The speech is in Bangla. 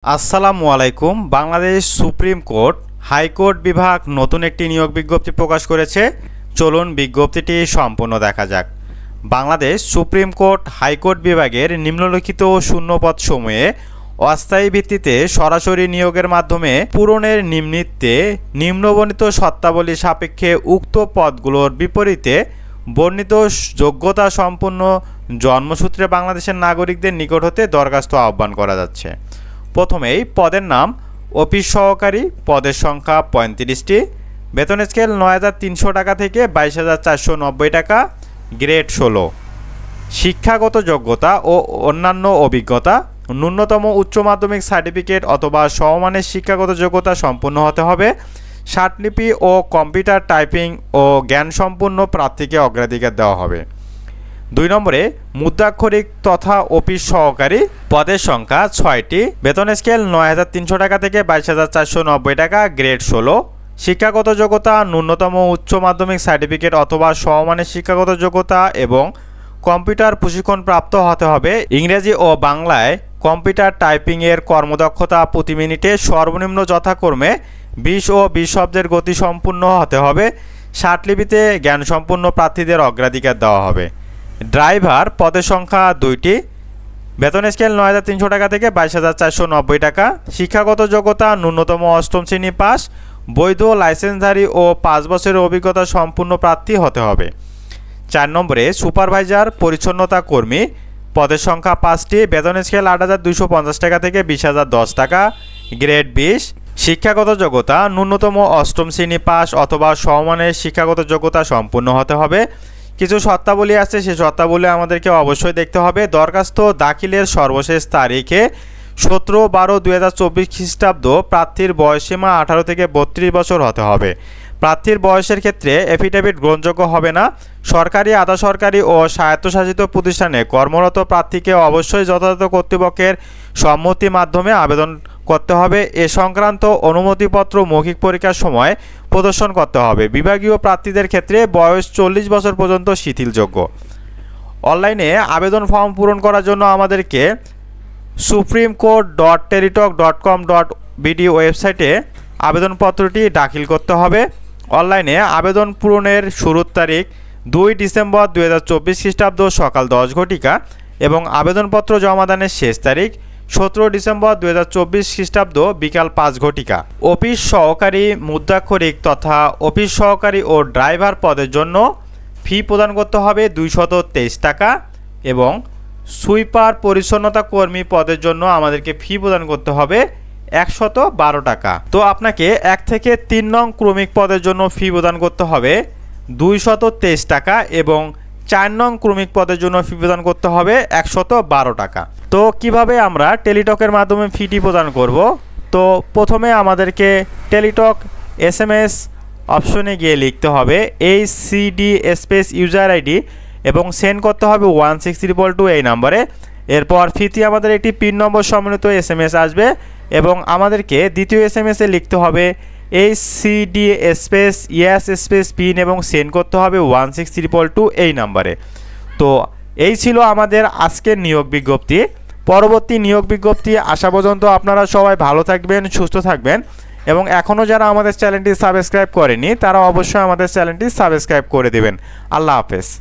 আসসালামু আলাইকুম। বাংলাদেশ সুপ্রিম কোর্ট হাইকোর্ট বিভাগ নতুন একটি নিয়োগ বিজ্ঞপ্তি প্রকাশ করেছে। চলুন বিজ্ঞপ্তিটি সম্পূর্ণ দেখা যাক। বাংলাদেশ সুপ্রিম কোর্ট হাইকোর্ট বিভাগের নিম্নলিখিত শূন্যপদসমূহে অস্থায়ী ভিত্তিতে সরাসরি নিয়োগের মাধ্যমে পূরণের নিমিত্তে নিম্নবর্ণিত শর্তাবলী সাপেক্ষে উক্ত পদগুলোর বিপরীতে বর্ণিত যোগ্যতা সম্পন্ন জন্মসূত্রে বাংলাদেশের নাগরিকদের নিকট হতে দরখাস্ত আহ্বান করা যাচ্ছে। প্রথমেই পদের নাম অফিস সহকারী, পদের সংখ্যা 35টি, বেতন স্কেল ৯,৩০০ টাকা থেকে ২২,৪৯০ টাকা, গ্রেড ১৬। শিক্ষাগত যোগ্যতা ও অন্যান্য অভিজ্ঞতা, ন্যূনতম উচ্চ মাধ্যমিক সার্টিফিকেট অথবা সমমানের শিক্ষাগত যোগ্যতা সম্পন্ন হতে হবে। স্বাক্ষরলিপি ও কম্পিউটার টাইপিং ও জ্ঞানসম্পন্ন প্রার্থীকে অগ্রাধিকার দেওয়া হবে। ২ নম্বরে মুদ্রাক্ষরিক তথা অফিস সহকারী, পদের সংখ্যা ৬টি, বেতন স্কেল ৯,৩০০ টাকা থেকে ২২,৪৯০ টাকা, গ্রেড ১৬। শিক্ষাগত যোগ্যতা ন্যূনতম উচ্চ মাধ্যমিক সার্টিফিকেট অথবা সমমানের শিক্ষাগত যোগ্যতা এবং কম্পিউটার প্রশিক্ষণ প্রাপ্ত হতে হবে। ইংরেজি ও বাংলায় কম্পিউটার টাইপিংয়ের কর্মদক্ষতা প্রতি মিনিটে সর্বনিম্ন যথাক্রমে ২০ ও ২০ শব্দের গতি সম্পূর্ণ হতে হবে। স্বাক্ষরলিপিতে জ্ঞানসম্পন্ন প্রার্থীদের অগ্রাধিকার দেওয়া হবে। ড্রাইভার, পদের সংখ্যা 2টি, বেতন স্কেল ৯,৩০০ টাকা থেকে ২২,৪৯০ টাকা। শিক্ষাগত যোগ্যতা ন্যূনতম অষ্টম শ্রেণী পাস, বৈধ লাইসেন্সধারী ও ৫ বছরের অভিজ্ঞতা সম্পূর্ণ প্রার্থী হতে হবে। ৪ নম্বরে সুপারভাইজার পরিচ্ছন্নতা কর্মী, পদের সংখ্যা 5টি, বেতন স্কেল ৮,২৫০ টাকা থেকে ২০,০১০ টাকা, গ্রেড ২০। শিক্ষাগত যোগ্যতা ন্যূনতম অষ্টম শ্রেণী পাস অথবা সমমানের শিক্ষাগত যোগ্যতা সম্পূর্ণ হতে হবে। কিছু শর্তাবলী আছে, সেই শর্তাবলী আমাদেরকে অবশ্যই দেখতে হবে। দরখাস্ত দাখিলের সর্বশেষ তারিখে ১৭/১২/২০২৪ খ্রিস্টাব্দ। প্রার্থীর বয়সসীমা 18 থেকে 32 বছর হতে হবে। প্রার্থীর বয়সের ক্ষেত্রে এফিডেভিট গ্রহণযোগ্য হবে না। সরকারি, আধা সরকারি ও স্বায়ত্তশাসিত প্রতিষ্ঠানে কর্মরত প্রার্থীকে অবশ্যই যথাযথ কর্তৃপক্ষের সম্মতির মাধ্যমে আবেদন করতে হবে। এ সংক্রান্ত অনুমতিপত্র মৌখিক পরীক্ষার সময় প্রদর্শন করতে হবে। বিভাগীয় প্রার্থীদের ক্ষেত্রে বয়স 40 বছর পর্যন্ত শিথিলযোগ্য। অনলাইনে আবেদন ফর্ম পূরণ করার জন্য আমাদেরকে supremcourt.teletalk.com.bd ওয়েবসাইটে আবেদনপত্রটি দাখিল করতে হবে। অনলাইনে আবেদন পূরণের শুরুর তারিখ 2 ডিসেম্বর 2024 খ্রিস্টাব্দ সকাল 10 ঘটিকা এবং আবেদনপত্র জমাদানের শেষ তারিখ 17 ডিসেম্বর 2024 খ্রিস্টাব্দ বিকাল 5 ঘটিকা। অফিস সহকারী, মুদ্রাক্ষরিক তথা অফিস সহকারী ও ড্রাইভার পদের জন্য ফি প্রদান করতে হবে 223 টাকা এবং সুইপার পরিচ্ছন্নতা কর্মী পদের জন্য আমাদেরকে ফি প্রদান করতে হবে 112 টাকা। তো আপনাকে 1 থেকে 3 নং ক্রমিক পদের জন্য ফি প্রদান করতে হবে 223 টাকা এবং 4 নং ক্রমিক পদের জন্য ফি প্রদান করতে হবে 112 টাকা। তো কিভাবে আমরা টেলিটকের মাধ্যমে ফিটি প্রদান করব? তো প্রথমে আমাদেরকে টেলিটক SMS অপশনে গিয়ে লিখতে হবে HCD স্পেস ইউজার আইডি এবং সেন্ড করতে হবে 16322 এই নম্বরে। এরপর ফিতে আমাদের একটি পিন নম্বর সম্বলিত SMS আসবে এবং আমাদেরকে দ্বিতীয় SMS-এ লিখতে হবে HCD স্পেস ইয়াস স্পেস পিন এবং সেন্ড করতে হবে 16322 এই নম্বরে। তো এই ছিল আমাদের আজকের নিয়োগ বিজ্ঞপ্তি। পরবর্তী নিয়োগ বিজ্ঞপ্তি আসা পর্যন্ত আপনারা সবাই ভালো থাকবেন, সুস্থ থাকবেন এবং এখনও যারা আমাদের চ্যানেলটি সাবস্ক্রাইব করেনি তারা অবশ্যই আমাদের চ্যানেলটি সাবস্ক্রাইব করে দেবেন। আল্লাহ হাফেজ।